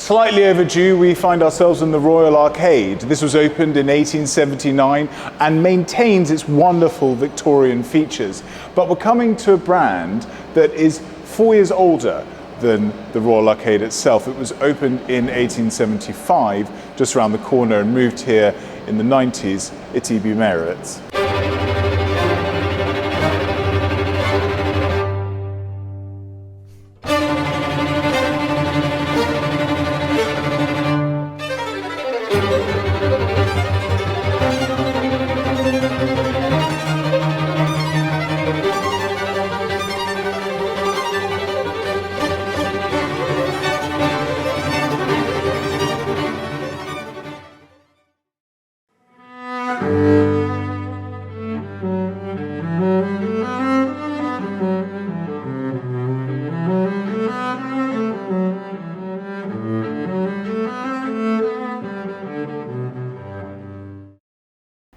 Slightly overdue, we find ourselves in the Royal Arcade. This was opened in 1879 and maintains its wonderful Victorian features. But we're coming to a brand that is 4 years older than the Royal Arcade itself. It was opened in 1875, just around the corner, and moved here in the 90s. It's E.B. Meyrowitz.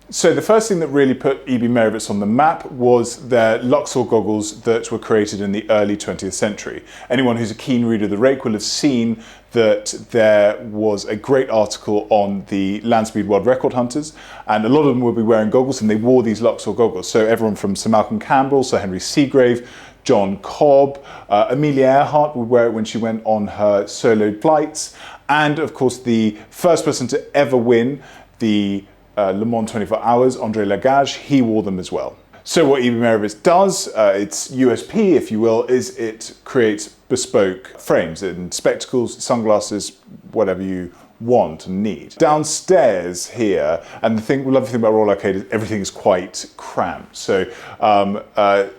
So the first thing that really put E.B. Meyrowitz on the map was their Luxor goggles that were created in the early 20th century. Anyone who's a keen reader of the Rake will have seen that there was a great article on the land speed world record hunters, and a lot of them would be wearing goggles, and they wore these Luxor goggles. So everyone from Sir Malcolm Campbell, Sir Henry Seagrave, John Cobb, Amelia Earhart would wear it when she went on her solo flights, and of course the first person to ever win the Le Mans 24 Hours, André Lagage, he wore them as well. So what E.B. Meyrowitz does, its USP, if you will, is it creates bespoke frames in spectacles, sunglasses, whatever you want and need. Downstairs here, and the lovely thing about Royal Arcade is everything is quite cramped. So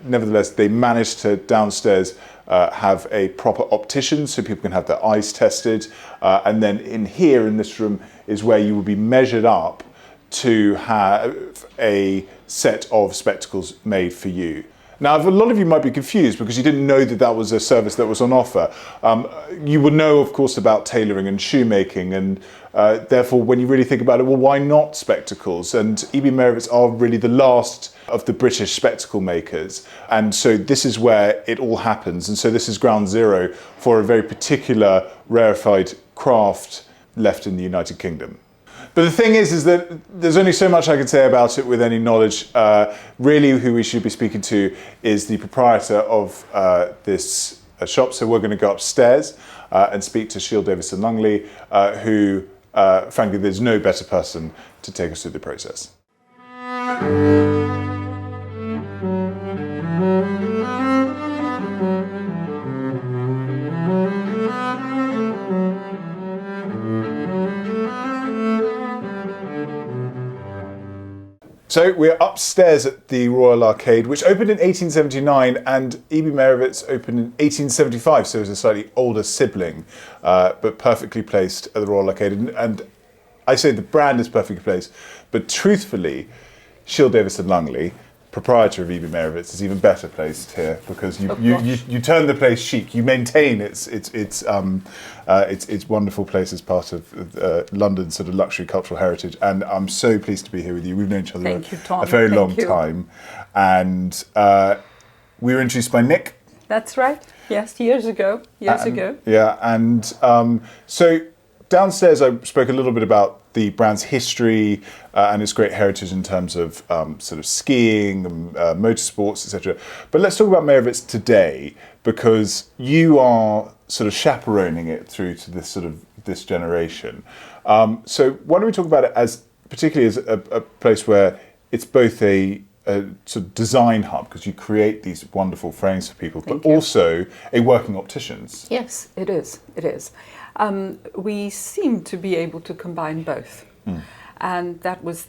nevertheless, they managed to downstairs have a proper optician so people can have their eyes tested. And then in here, in this room, is where you will be measured up to have a set of spectacles made for you. Now, a lot of you might be confused because you didn't know that that was a service that was on offer. You would know, of course, about tailoring and shoemaking, and therefore, when you really think about it, well, why not spectacles? And E.B. Meyrowitz are really the last of the British spectacle makers, and so this is where it all happens. And so this is ground zero for a very particular rarefied craft left in the United Kingdom. But the thing is that there's only so much I can say about it with any knowledge. Really, who we should be speaking to is the proprietor of this shop. So we're going to go upstairs and speak to Shiel Davison Lungley, who, frankly, there's no better person to take us through the process. So we're upstairs at the Royal Arcade, which opened in 1879, and E.B. Meyrowitz opened in 1875, so it's a slightly older sibling, but perfectly placed at the Royal Arcade. And I say the brand is perfectly placed, but truthfully, Shiel Davison Lungley, proprietor of E.B. Meyrowitz, is even better placed here because you turn the place chic. You maintain its wonderful place as part of London's sort of luxury cultural heritage. And I'm so pleased to be here with you. We've known each other a very long time, and we were introduced by Nick. That's right. Yes, years ago. Yeah, and so downstairs I spoke a little bit about the brand's history and its great heritage in terms of sort of skiing, motorsports, etc. But let's talk about Meyrowitz today, because you are sort of chaperoning it through to this generation. So why don't we talk about it as particularly as a place where it's both a sort of design hub, because you create these wonderful frames for people, but also a working opticians. Yes, it is. It is. We seem to be able to combine both, and that was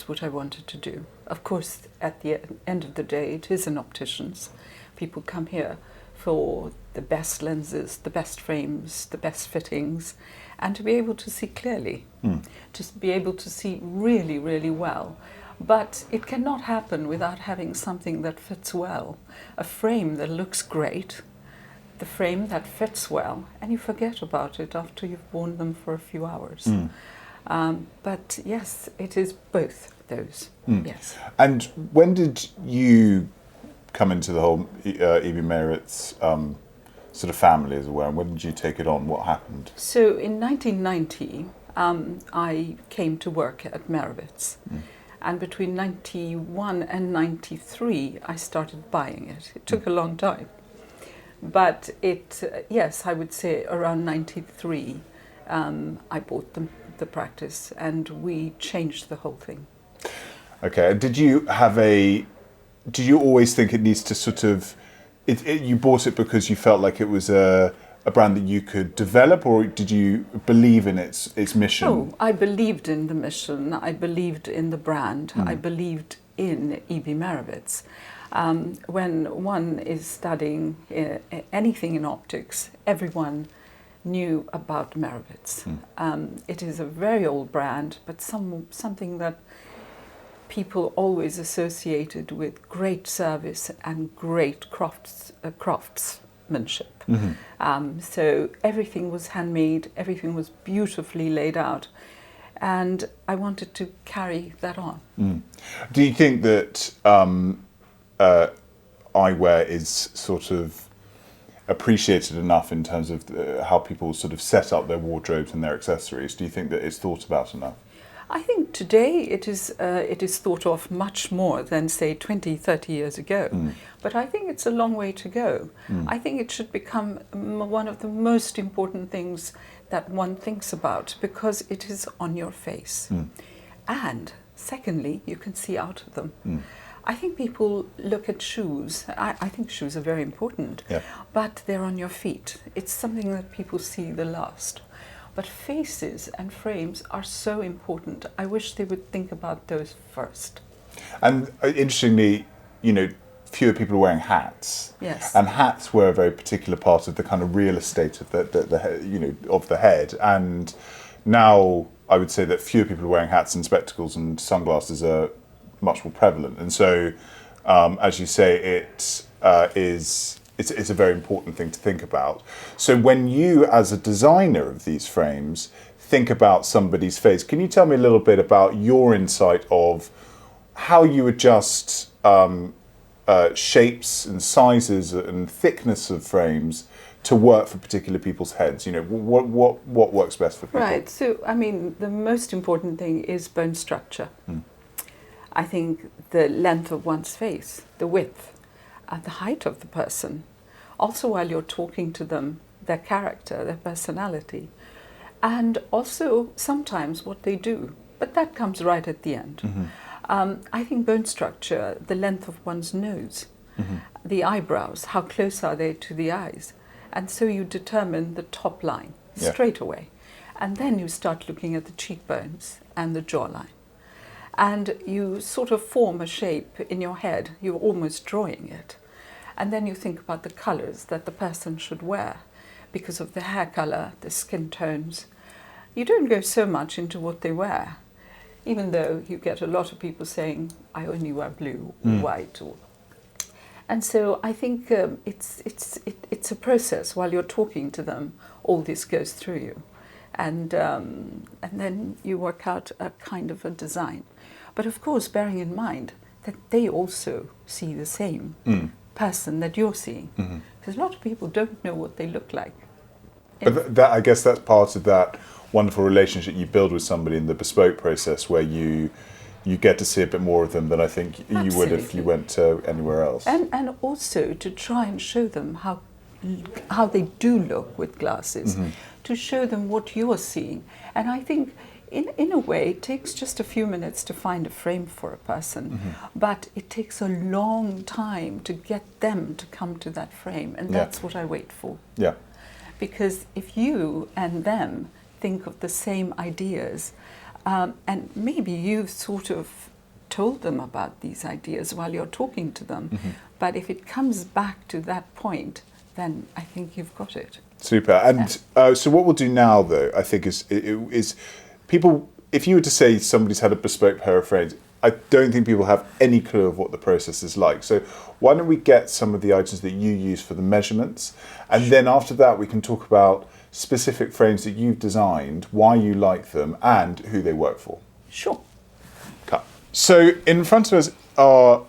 what I wanted to do. Of course, at the end of the day, it is an optician's. People come here for the best lenses, the best frames, the best fittings, and to be able to see clearly, just be able to see really, really well. But it cannot happen without having something that fits well, a frame that looks great, the frame that fits well, and you forget about it after you've worn them for a few hours. But yes, it is both those. Yes. And when did you come into the whole E.B. Meyrowitz sort of family as well? And when did you take it on? What happened? So in 1990, I came to work at Meyrowitz. And between 91 and 93, I started buying it. It took a long time. But yes, I would say around 93, I bought the practice and we changed the whole thing. Okay. Did you always think it needs to sort of, you bought it because you felt like it was a brand that you could develop, or did you believe in its mission? Oh, I believed in the mission. I believed in the brand. I believed in E.B. Meyrowitz. When one is studying anything in optics, everyone knew about Meyrowitz. It is a very old brand, but something that people always associated with great service and great craftsmanship. So everything was handmade, everything was beautifully laid out, and I wanted to carry that on. Do you think that eyewear is sort of appreciated enough in terms of how people sort of set up their wardrobes and their accessories? Do you think that it's thought about enough? I think today it is thought of much more than, say, 20, 30 years ago. But I think it's a long way to go. I think it should become one of the most important things that one thinks about, because it is on your face. And secondly, you can see out of them. I think people look at shoes. I think shoes are very important, but they're on your feet. It's something that people see the last. But faces and frames are so important. I wish they would think about those first. And interestingly, fewer people are wearing hats. Yes. And hats were a very particular part of the kind of real estate of of the head. And now I would say that fewer people are wearing hats, and spectacles and sunglasses are much more prevalent. And so, as you say, it's a very important thing to think about. So when you, as a designer of these frames, think about somebody's face, can you tell me a little bit about your insight of how you adjust shapes and sizes and thickness of frames to work for particular people's heads? What works best for people? Right. So, I mean, the most important thing is bone structure. I think the length of one's face, the width, the height of the person. Also, while you're talking to them, their character, their personality, and also sometimes what they do. But that comes right at the end. I think bone structure, the length of one's nose, the eyebrows, how close are they to the eyes? And so you determine the top line straight away. And then you start looking at the cheekbones and the jawline. And you sort of form a shape in your head. You're almost drawing it. And then you think about the colors that the person should wear because of the hair color, the skin tones. You don't go so much into what they wear, even though you get a lot of people saying, I only wear blue or white. And so I think it's a process. While you're talking to them, all this goes through you. And then you work out a kind of a design. But of course, bearing in mind that they also see the same person that you're seeing. Because a lot of people don't know what they look like. But I guess that's part of that wonderful relationship you build with somebody in the bespoke process, where you get to see a bit more of them than I think you would if you went to anywhere else. And also to try and show them how they do look with glasses, to show them what you're seeing. And I think in a way it takes just a few minutes to find a frame for a person, but it takes a long time to get them to come to that frame, and that's what I wait for. Yeah. Because if you and them think of the same ideas, and maybe you've sort of told them about these ideas while you're talking to them, but if it comes back to that point, then I think you've got it. Super. And so what we'll do now, though, I think is people, if you were to say somebody's had a bespoke pair of frames, I don't think people have any clue of what the process is like. So why don't we get some of the items that you use for the measurements, and then after that we can talk about specific frames that you've designed, why you like them, and who they work for. Sure. Okay. So in front of us are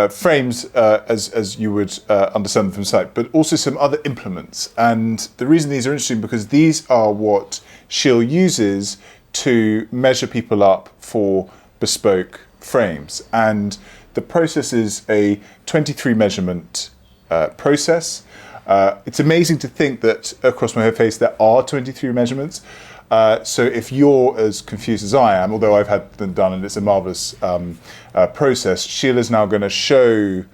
frames as you would understand them from sight, but also some other implements. And the reason these are interesting because these are what Sheil uses to measure people up for bespoke frames. And the process is a 23 measurement process. It's amazing to think that across my face there are 23 measurements. So if you're as confused as I am, although I've had them done and it's a marvellous process, Sheil is now going to show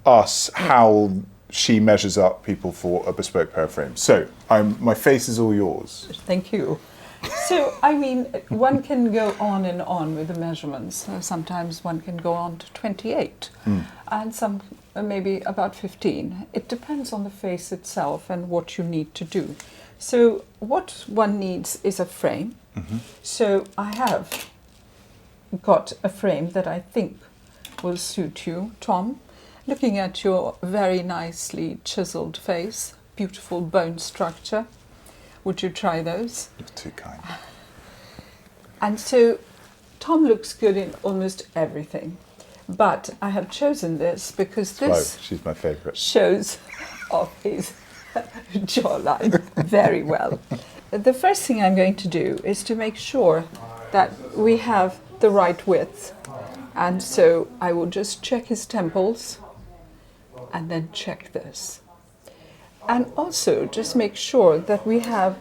us how she measures up people for a bespoke pair of frames. So my face is all yours. Thank you. So, I mean, one can go on and on with the measurements. Sometimes one can go on to 28 and some maybe about 15. It depends on the face itself and what you need to do. So what one needs is a frame. So I have got a frame that I think will suit you, Tom. Looking at your very nicely chiseled face, beautiful bone structure. Would you try those? You're too kind. And so Tom looks good in almost everything. But I have chosen this because this She's my favourite. shows off his jawline very well. The first thing I'm going to do is to make sure that we have the right width. And so I will just check his temples and then check this. And also just make sure that we have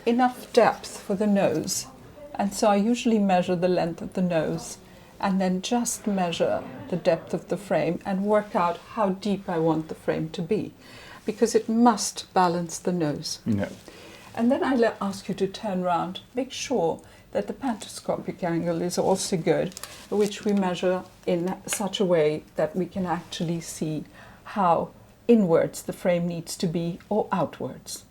enough depth for the nose. And so I usually measure the length of the nose and then just measure the depth of the frame and work out how deep I want the frame to be, because it must balance the nose. Yeah. And then I'll ask you to turn around, make sure that the pantoscopic angle is also good, which we measure in such a way that we can actually see how inwards the frame needs to be or outwards.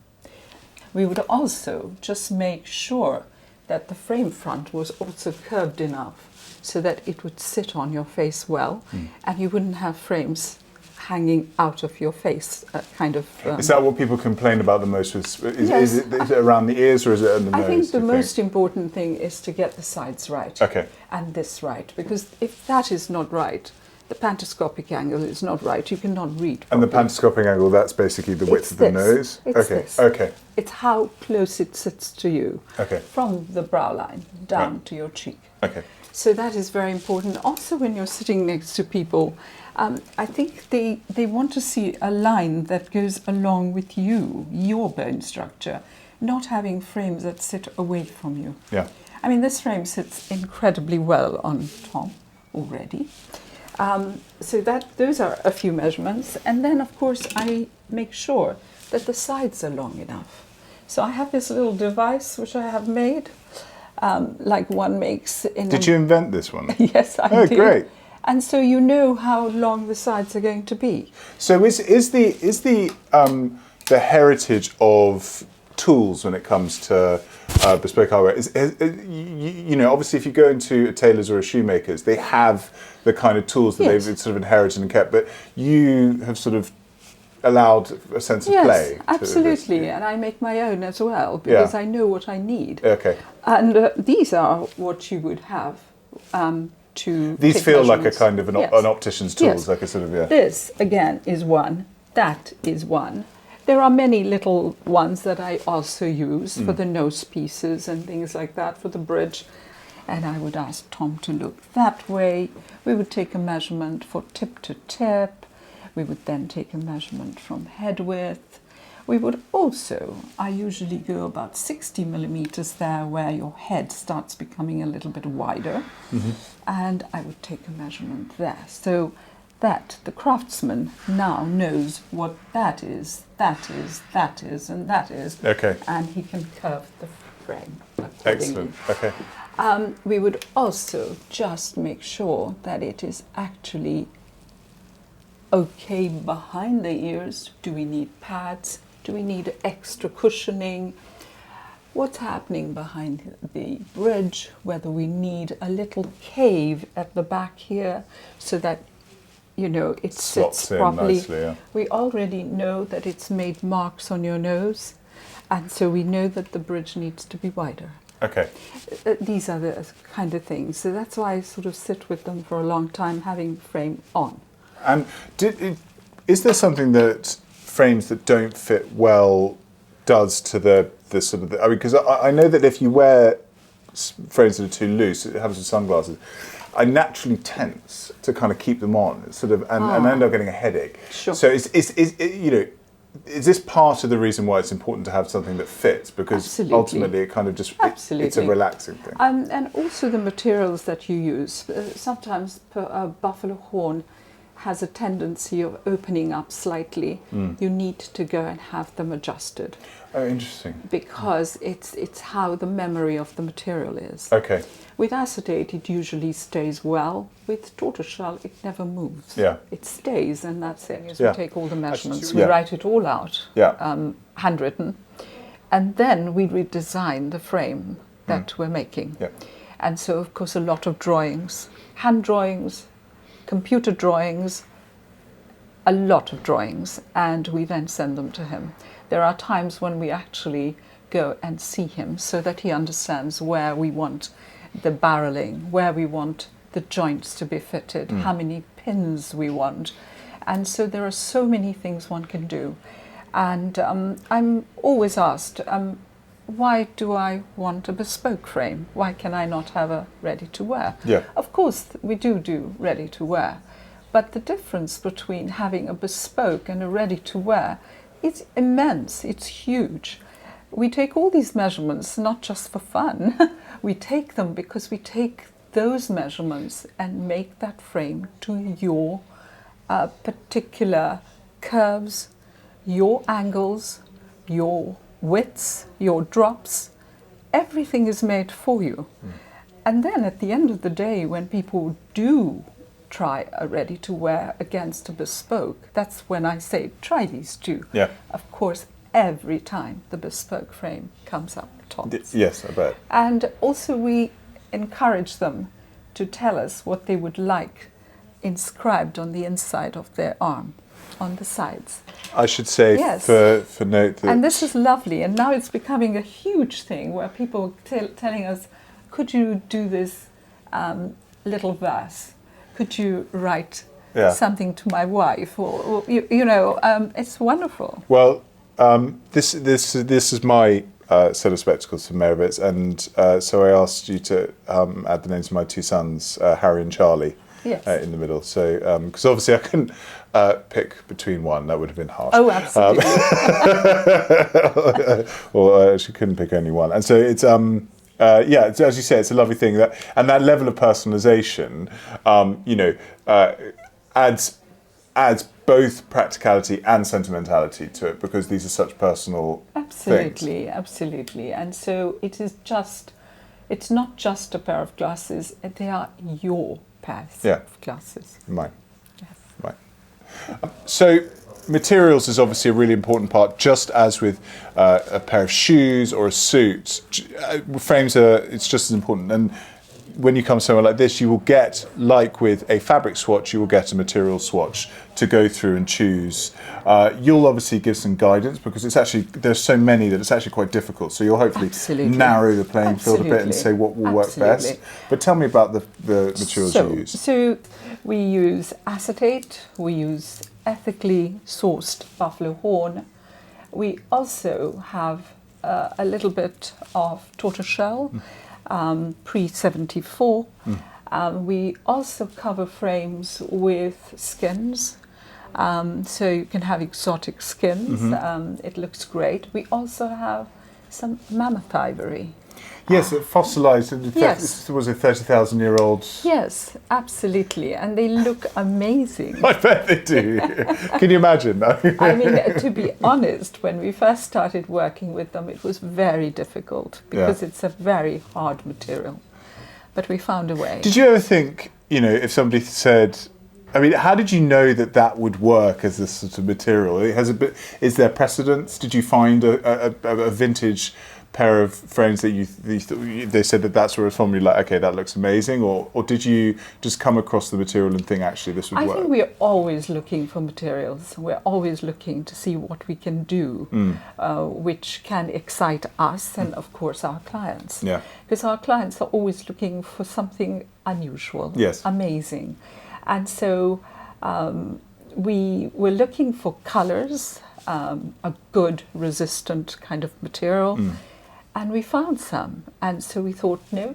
We would also just make sure that the frame front was also curved enough so that it would sit on your face well and you wouldn't have frames hanging out of your face, kind of... Is that what people complain about the most? Yes. Is it around the ears or is it on the nose? I think the most important thing is to get the sides right. Okay. And this right, because if that is not right, the pantoscopic angle is not right, you cannot read properly. And the pantoscopic angle, that's basically the width of the nose? It's okay. this. Okay. It's how close it sits to you, Okay. from the brow line down Right. to your cheek. Okay. So that is very important. Also, when you're sitting next to people, I think they want to see a line that goes along with you, your bone structure, not having frames that sit away from you. Yeah. I mean, this frame sits incredibly well on Tom already. So those are a few measurements. And then, of course, I make sure that the sides are long enough. So I have this little device which I have made, like one makes in... Did you invent this one? Yes, I did. Oh, great. And so you know how long the sides are going to be. So is the heritage of tools when it comes to bespoke hardware, you know, obviously if you go into a tailor's or a shoemaker's, they have the kind of tools that Yes. they've sort of inherited and kept, but you have sort of allowed a sense of play. Yes, absolutely, to this. and I make my own as well, because Yeah. I know what I need. Okay. And these are what you would have to These take feel like a measurements. kind of an Yes. optician's tools, Yes. like a sort of, yeah. This, again, is one. That is one. There are many little ones that I also use for the nose pieces and things like that, for the bridge. And I would ask Tom to look that way. We would take a measurement for tip to tip. We would then take a measurement from head width. We would also, I usually go about 60 millimeters there where your head starts becoming a little bit wider. And I would take a measurement there. So that the craftsman now knows what that is, that is, that is, and that is. Okay. And he can curve the frame accordingly. Excellent. Okay. We would also just make sure that it is actually okay behind the ears. Do we need pads? Do we need extra cushioning? What's happening behind the bridge? Whether we need a little cave at the back here so that, you know, it Slots sits in properly. nicely, yeah. We already know that it's made marks on your nose, and so we know that the bridge needs to be wider. Okay. These are the kind of things. So that's why I sort of sit with them for a long time, having the frame on. And is there something that frames that don't fit well does to the sort of? I mean, because I know that if you wear frames that are too loose, it happens with sunglasses. I naturally tense to kind of keep them on, sort of, and I end up getting a headache. Sure. So is this part of the reason why it's important to have something that fits? Because Absolutely. ultimately it kind of just it's a relaxing thing. And also the materials that you use. Sometimes buffalo horn has a tendency of opening up slightly. You need to go and have them adjusted. Oh, interesting. Because it's how the memory of the material is. Okay. With acetate, it usually stays well. With tortoiseshell, it never moves. Yeah. It stays, and that's it. As Yeah. we take all the measurements, Yeah. we write it all out, handwritten, and then we redesign the frame that we're making. Yeah. And so, of course, a lot of drawings, hand drawings, computer drawings, a lot of drawings, and we then send them to him. There are times when we actually go and see him so that he understands where we want the barreling, where we want the joints to be fitted, how many pins we want. And so there are so many things one can do. And I'm always asked, why do I want a bespoke frame? Why can I not have a ready-to-wear? Yeah. Of course, we do ready-to-wear. But the difference between having a bespoke and a ready-to-wear is immense, it's huge. We take all these measurements not just for fun, we take them because we take those measurements and make that frame to your particular curves, your angles, your widths, your drops. Everything is made for you. And then at the end of the day, when people do try a ready-to-wear against a bespoke, that's when I say, try these two. Yeah. Of course, every time the bespoke frame comes up tops. Yes, I bet. And also we encourage them to tell us what they would like inscribed on the inside of their arm, on the sides. I should say Yes. for note that... And this is lovely, and now it's becoming a huge thing where people telling us, could you do this little verse? Could you write something to my wife? Or it's wonderful. Well, this is my set of spectacles from Meyrowitz, and so I asked you to add the names of my two sons, Harry and Charlie, in the middle. So, because obviously I couldn't pick between one, that would have been harsh. Oh, absolutely. Or I actually couldn't pick only one. And so it's, it's, as you say, it's a lovely thing, and that level of personalisation, adds both practicality and sentimentality to it, because these are such personal things. Absolutely. And so it's not just a pair of glasses, they are your pairs of glasses. Mine. Yes. Right. So materials is obviously a really important part, just as with a pair of shoes or a suit. Frames it's just as important. And when you come somewhere like this, you will get, like with a fabric swatch, you will get a material swatch to go through and choose. You'll obviously give some guidance, because there's so many that it's actually quite difficult. So you'll hopefully narrow the playing field a bit and say what will work best. But tell me about the materials you use. So we use acetate, we use ethically sourced buffalo horn. We also have a little bit of tortoiseshell. Pre-74. We also cover frames with skins, so you can have exotic skins. It looks great. We also have some mammoth ivory. Yes, fossilised. Yes. Was it 30,000-year-old? Yes, absolutely, and they look amazing. I bet they do. Can you imagine? I mean, to be honest, when we first started working with them, it was very difficult, because it's a very hard material. But we found a way. Did you ever think, if somebody said, I mean, how did you know that would work as this sort of material? Is there precedence? Did you find a vintage pair of frames that they said that's where it's from, you're like, okay, that looks amazing, or did you just come across the material and think, actually, this would work? I think we're always looking for materials. We're always looking to see what we can do, which can excite us and, of course, our clients. Yeah. Because our clients are always looking for something unusual, yes, amazing. And so We were looking for colours, a good resistant kind of material, and we found some. And so we thought, no,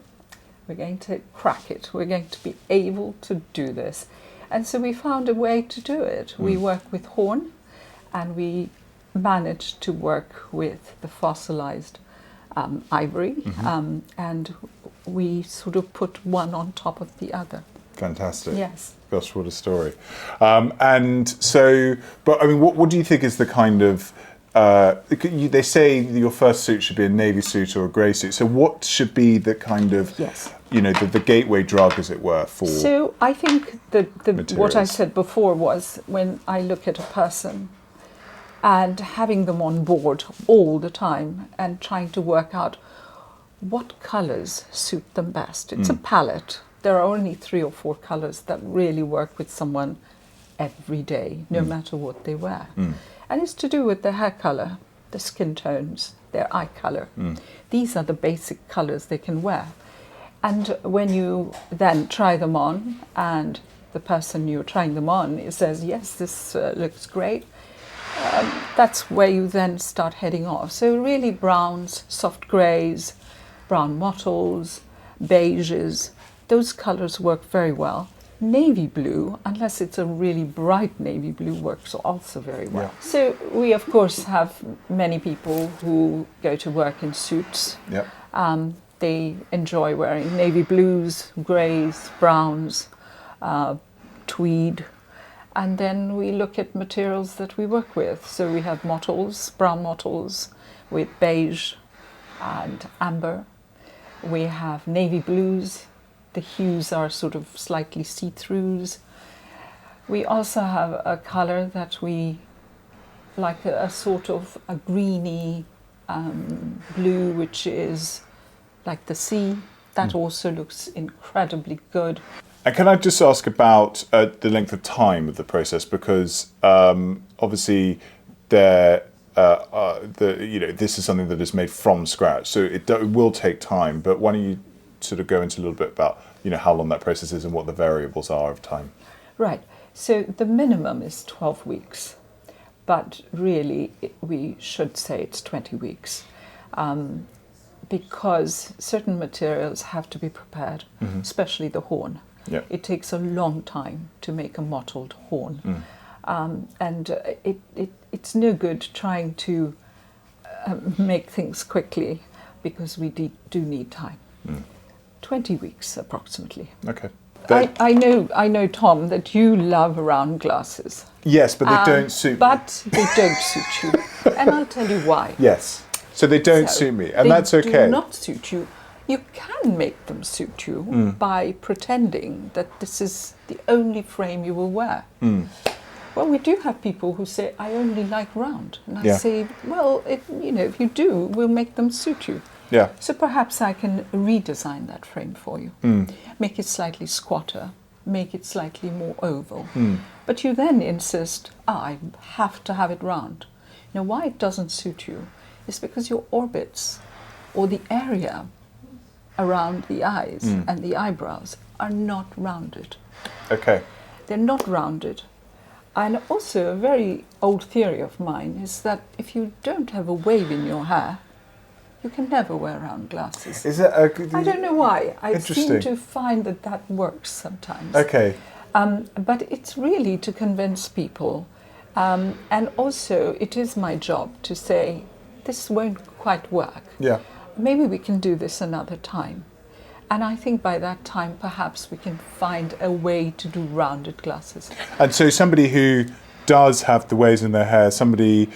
we're going to crack it. We're going to be able to do this. And so we found a way to do it. We work with horn, and we managed to work with the fossilized ivory, and we sort of put one on top of the other. Fantastic. Yes. Gosh, what a story. And so, but I mean, what do you think is the kind of, they say your first suit should be a navy suit or a grey suit. So what should be the kind of, the gateway drug, as it were, for So I think that what I materials? said before was, when I look at a person and having them on board all the time and trying to work out what colours suit them best. It's a palette. There are only 3 or 4 colours that really work with someone every day, no matter what they wear. And it's to do with their hair colour, the skin tones, their eye colour. These are the basic colours they can wear. And when you then try them on, and the person you're trying them on says, yes, this looks great, that's where you then start heading off. So really browns, soft greys, brown mottles, beiges, those colours work very well. Navy blue, unless it's a really bright navy blue, works also very well. Yeah. So we, of course, have many people who go to work in suits. They enjoy wearing navy blues, greys, browns, tweed. And then we look at materials that we work with. So we have mottles, brown mottles with beige and amber. We have navy blues. The hues are sort of slightly see-throughs. We also have a colour that we like, a sort of a greeny blue, which is like the sea. That also looks incredibly good. And can I just ask about the length of time of the process? Because obviously, this is something that is made from scratch, so it will take time. But why don't you sort of go into a little bit about how long that process is and what the variables are of time? Right. So the minimum is 12 weeks, but really we should say it's 20 weeks. Because certain materials have to be prepared, especially the horn. Yeah. It takes a long time to make a mottled horn. And it's no good trying to make things quickly, because we do need time. 20 weeks approximately. Okay. I know, Tom, that you love round glasses. Yes, but they don't suit me. But they don't suit you. And I'll tell you why. Yes. So they don't suit me, and that's okay. They do not suit you. You can make them suit you by pretending that this is the only frame you will wear. Well, we do have people who say, I only like round. And I say, well, if you do, we'll make them suit you. Yeah. So perhaps I can redesign that frame for you. Make it slightly squatter, make it slightly more oval. But you then insist, I have to have it round. Now, why it doesn't suit you is because your orbits, or the area around the eyes and the eyebrows, are not rounded. Okay. They're not rounded. And also, a very old theory of mine is that if you don't have a wave in your hair, you can never wear round glasses. Is it? I don't know why. I seem Interesting. to find that works sometimes. Okay. But it's really to convince people. And also, it is my job to say, this won't quite work. Yeah. Maybe we can do this another time. And I think by that time, perhaps we can find a way to do rounded glasses. And so somebody who does have the waves in their hair, somebody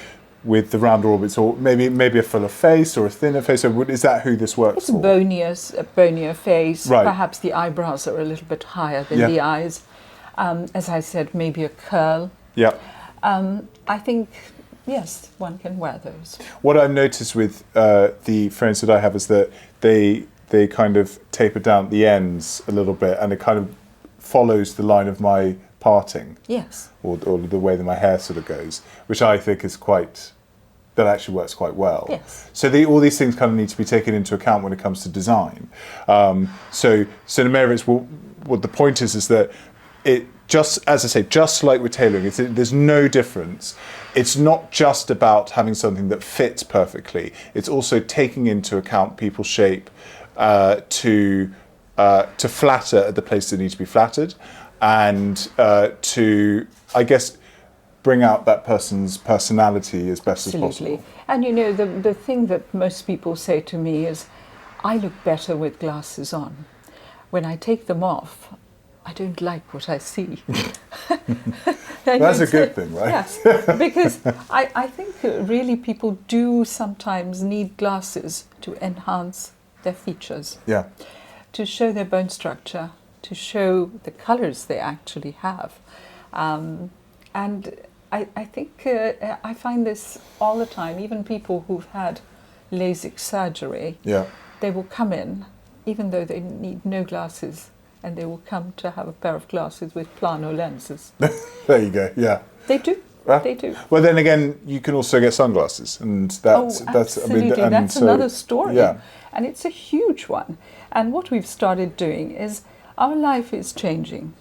with the round orbits, or maybe a fuller face or a thinner face, or is that who this works It's for? a bonier face. Right. Perhaps the eyebrows are a little bit higher than Yeah. the eyes. As I said, maybe a curl. Yeah. I think, yes, one can wear those. What I've noticed with the frames that I have is that they kind of taper down at the ends a little bit, and it kind of follows the line of my parting. Yes. Or the way that my hair sort of goes, which I think is that actually works quite well. Yes. So all these things kind of need to be taken into account when it comes to design. So the Meyrowitz, what the point is that it just, as I say, just like with tailoring, there's no difference. It's not just about having something that fits perfectly. It's also taking into account people's shape to flatter at the places that need to be flattered, and to, I guess, bring out that person's personality as best as possible. And you know, the thing that most people say to me is, I look better with glasses on. When I take them off, I don't like what I see. That's a good thing, right? Yes, because I think really people do sometimes need glasses to enhance their features. Yeah. To show their bone structure, to show the colours they actually have. And I think I find this all the time. Even people who've had LASIK surgery, they will come in, even though they need no glasses, and they will come to have a pair of glasses with plano lenses. There you go, yeah. They do. They do. Well, then again, you can also get sunglasses, and that's absolutely. I mean, that's another story. Yeah. And it's a huge one. And what we've started doing is our life is changing.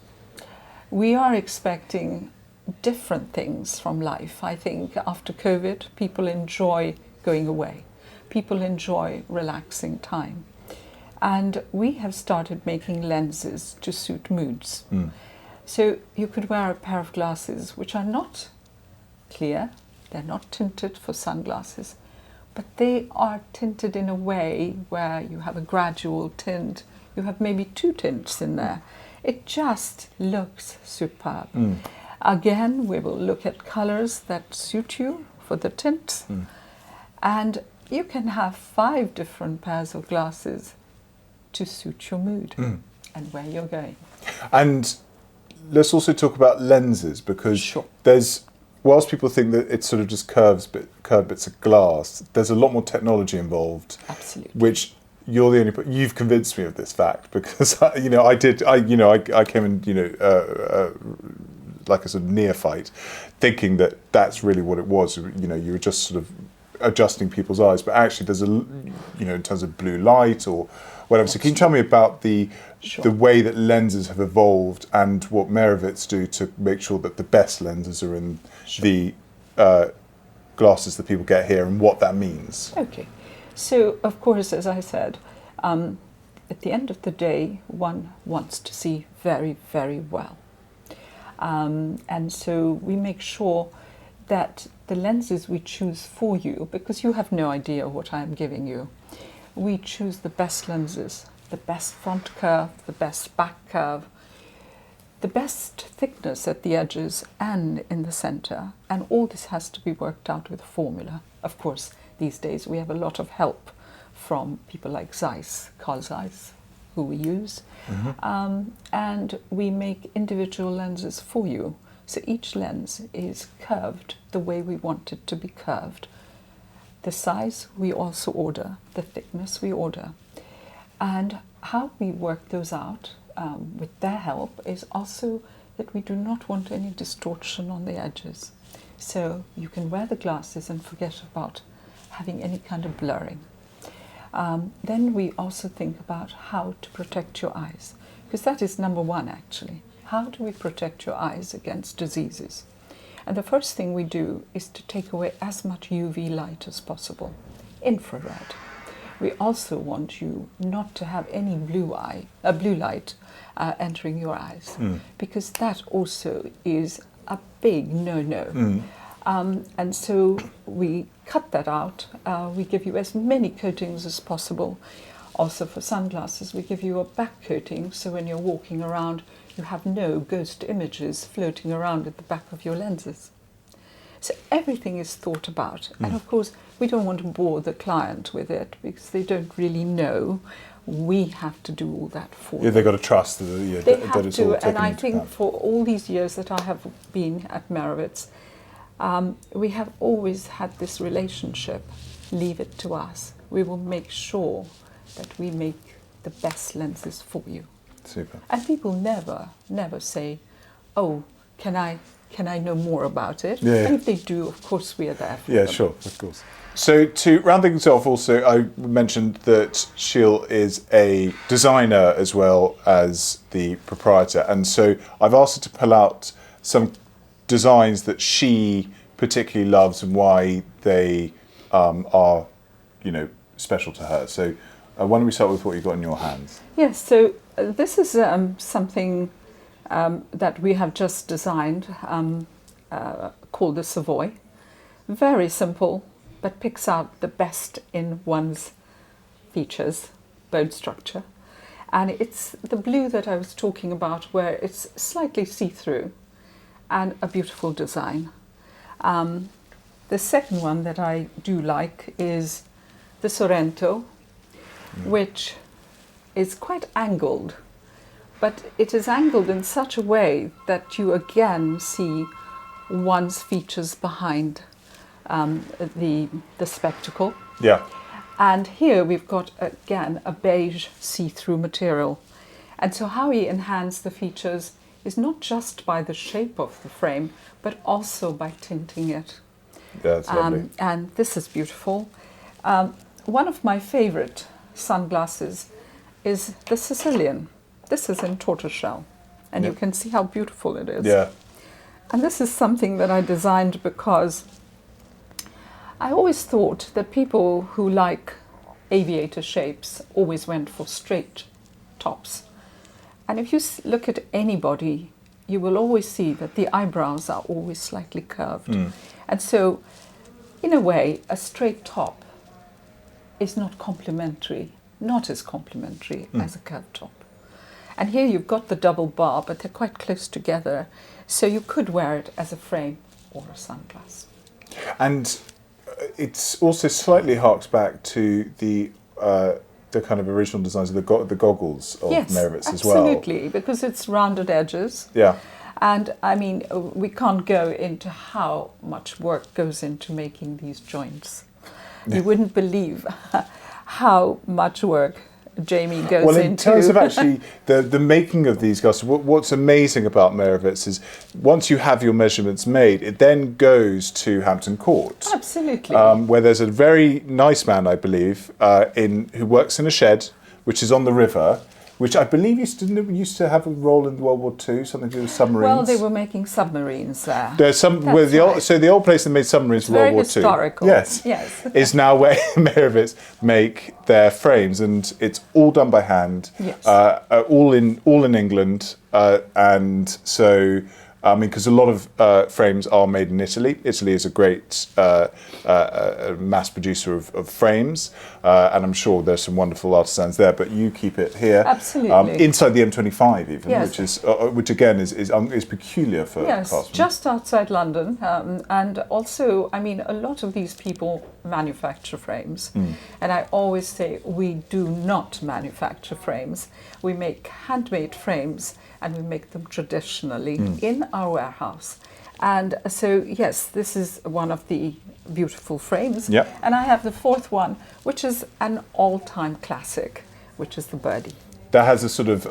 We are expecting different things from life. I think after COVID, people enjoy going away. People enjoy relaxing time. And we have started making lenses to suit moods. So you could wear a pair of glasses which are not clear, they're not tinted for sunglasses, but they are tinted in a way where you have a gradual tint, you have maybe 2 tints in there. It just looks superb. Again, we will look at colors that suit you for the tints, and you can have 5 different pairs of glasses to suit your mood and where you're going. And let's also talk about lenses, because there's, whilst people think that it's sort of just curved bits of glass, there's a lot more technology involved. Absolutely. Which you're the only, you've convinced me of this fact, because I came in, like a sort of neophyte, thinking that that's really what it was. You know, you were just sort of adjusting people's eyes, but actually there's in terms of blue light or whatever. So can you tell me about the way that lenses have evolved and what Meyrowitz do to make sure that the best lenses are in the glasses that people get here, and what that means? Okay. So, of course, as I said, at the end of the day, one wants to see very, very well. And so we make sure that the lenses we choose for you, because you have no idea what I'm giving you, we choose the best lenses, the best front curve, the best back curve, the best thickness at the edges and in the center. And all this has to be worked out with a formula. Of course, these days we have a lot of help from people like Zeiss, Carl Zeiss, who we use. And we make individual lenses for you. So each lens is curved the way we want it to be curved. The size we also order, the thickness we order. And how we work those out with their help is also that we do not want any distortion on the edges. So you can wear the glasses and forget about having any kind of blurring. Then we also think about how to protect your eyes, because that is number one actually. How do we protect your eyes against diseases? And the first thing we do is to take away as much UV light as possible, infrared. We also want you not to have any blue light entering your eyes, because that also is a big no-no. And so we cut that out. We give you as many coatings as possible. Also for sunglasses, we give you a back coating, so when you're walking around, you have no ghost images floating around at the back of your lenses. So everything is thought about. And of course, we don't want to bore the client with it, because they don't really know. We have to do all that for them. Yeah, they've got to trust that, They that have it's all to, taken and I into think account. for all these years that I have been at Meyrowitz, we have always had this relationship. Leave it to us. We will make sure that we make the best lenses for you. Super. And people never say, oh, can I can I know more about it? Yeah. And if they do, of course, we are there for Yeah, them. sure, of course. So to round things off, also, I mentioned that Sheil is a designer as well as the proprietor. And so I've asked her to pull out some designs that she particularly loves and why they are, special to her. So why don't we start with what you've got in your hands? Yes, so this is something that we have just designed called the Savoy. Very simple, but picks out the best in one's features, bone structure. And it's the blue that I was talking about, where it's slightly see-through and a beautiful design. The second one that I do like is the Sorrento, which is quite angled, but it is angled in such a way that you again see one's features behind the spectacle. Yeah. And here we've got, again, a beige see-through material. And so how we enhance the features is not just by the shape of the frame, but also by tinting it. That's lovely. And this is beautiful. One of my favorite sunglasses is the Sicilian. This is in tortoiseshell, and you can see how beautiful it is. Yeah. And this is something that I designed because I always thought that people who like aviator shapes always went for straight tops. And if you look at anybody, you will always see that the eyebrows are always slightly curved. And so, in a way, a straight top is not as complimentary as a curved top. And here you've got the double bar, but they're quite close together. So you could wear it as a frame or a sunglass. And it's also slightly harks back to the kind of original designs of the goggles of Meyrowitz as well. Absolutely, because it's rounded edges. Yeah. And I mean, we can't go into how much work goes into making these joints. You wouldn't believe how much work Jamie goes into. Well, in terms of actually the making of these glasses, what's amazing about Meyrowitz is once you have your measurements made, it then goes to Hampton Court. Absolutely. Where there's a very nice man, I believe, who works in a shed, which is on the river, which I believe used to have a role in World War II, something to do with submarines. Well, they were making submarines there. There's some where the old place that made submarines for World War II. Very historical. Yes. Is now where Meyrowitz make their frames, and it's all done by hand. Yes. All in England, and so. I mean, because a lot of frames are made in Italy. Italy is a great mass producer of frames, and I'm sure there's some wonderful artisans there. But you keep it here, absolutely, inside the M25 even, yes. which again is peculiar for craftsmen. Just outside London, and also, I mean, a lot of these people manufacture frames, and I always say we do not manufacture frames. We make handmade frames. And we make them traditionally in our warehouse. And so, yes, this is one of the beautiful frames. Yep. And I have the fourth one, which is an all-time classic, which is the Birdie. That has a sort of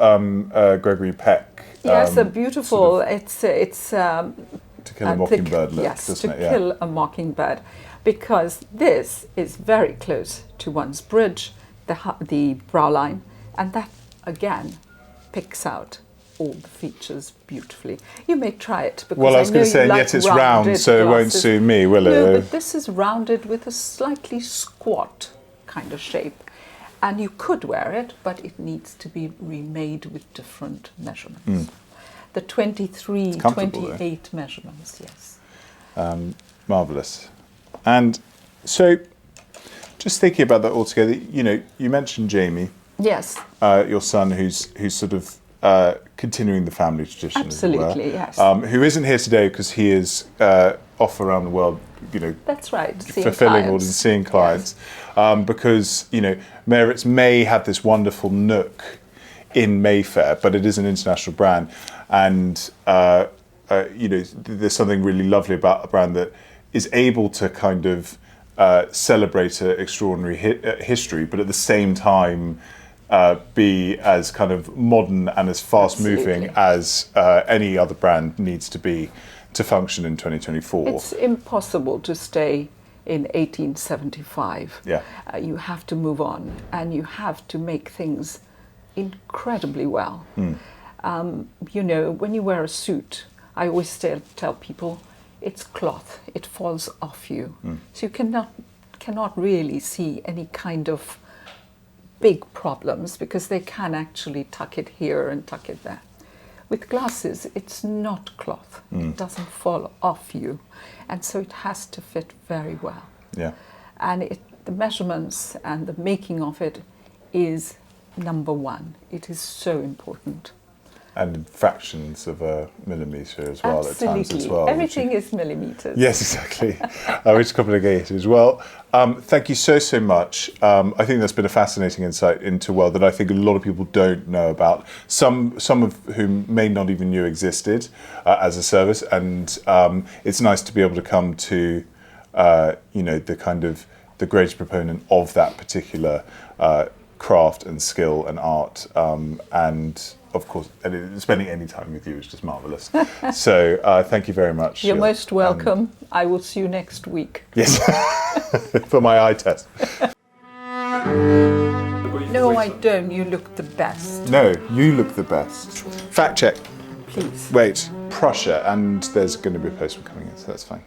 Gregory Peck. Yes, a beautiful. Sort of, it's To Kill a Mockingbird look, yes, doesn't To it? Kill a Mockingbird, because this is very close to one's bridge, the brow line, and that again picks out all the features beautifully. You may try it because well, I was going to say, and like yet it's round, so it won't suit me, will it? No, but this is rounded with a slightly squat kind of shape. And you could wear it, but it needs to be remade with different measurements. The 23, 28 measurements, yes. Marvellous. And so, just thinking about that altogether, you mentioned Jamie. Yes. Your son, who's sort of continuing the family tradition. Absolutely, as it were. yes. Who isn't here today because he is off around the world, That's right, fulfilling orders and seeing clients. Yes. Because, Meyrowitz may have this wonderful nook in Mayfair, but it is an international brand. And, there's something really lovely about a brand that is able to kind of celebrate an extraordinary history, but at the same time, be as kind of modern and as fast moving as any other brand needs to be. to function in 2024. It's impossible to stay in 1875. Yeah. You have to move on, and you have to make things incredibly well. You know, when you wear a suit, I always tell people, it's cloth, it falls off you. So you cannot really see any kind of big problems, because they can actually tuck it here and tuck it there. With glasses, it's not cloth. It doesn't fall off you. And so it has to fit very well. Yeah. And the measurements and the making of it is number one. It is so important. And fractions of a millimetre as well. Absolutely. At times as well. Everything is millimetres. Yes, exactly. Which is complicated as well. Thank you so much. I think that's been a fascinating insight into a world that I think a lot of people don't know about. Some of whom may not even knew existed as a service, and it's nice to be able to come to the kind of the greatest proponent of that particular craft and skill and art, and of course, spending any time with you is just marvellous. So thank you very much. You're most welcome. I will see you next week. Yes, for my eye test. No, I don't. You look the best. No, you look the best. Fact check. Please. Wait, Prussia, and there's going to be a postman coming in, so that's fine.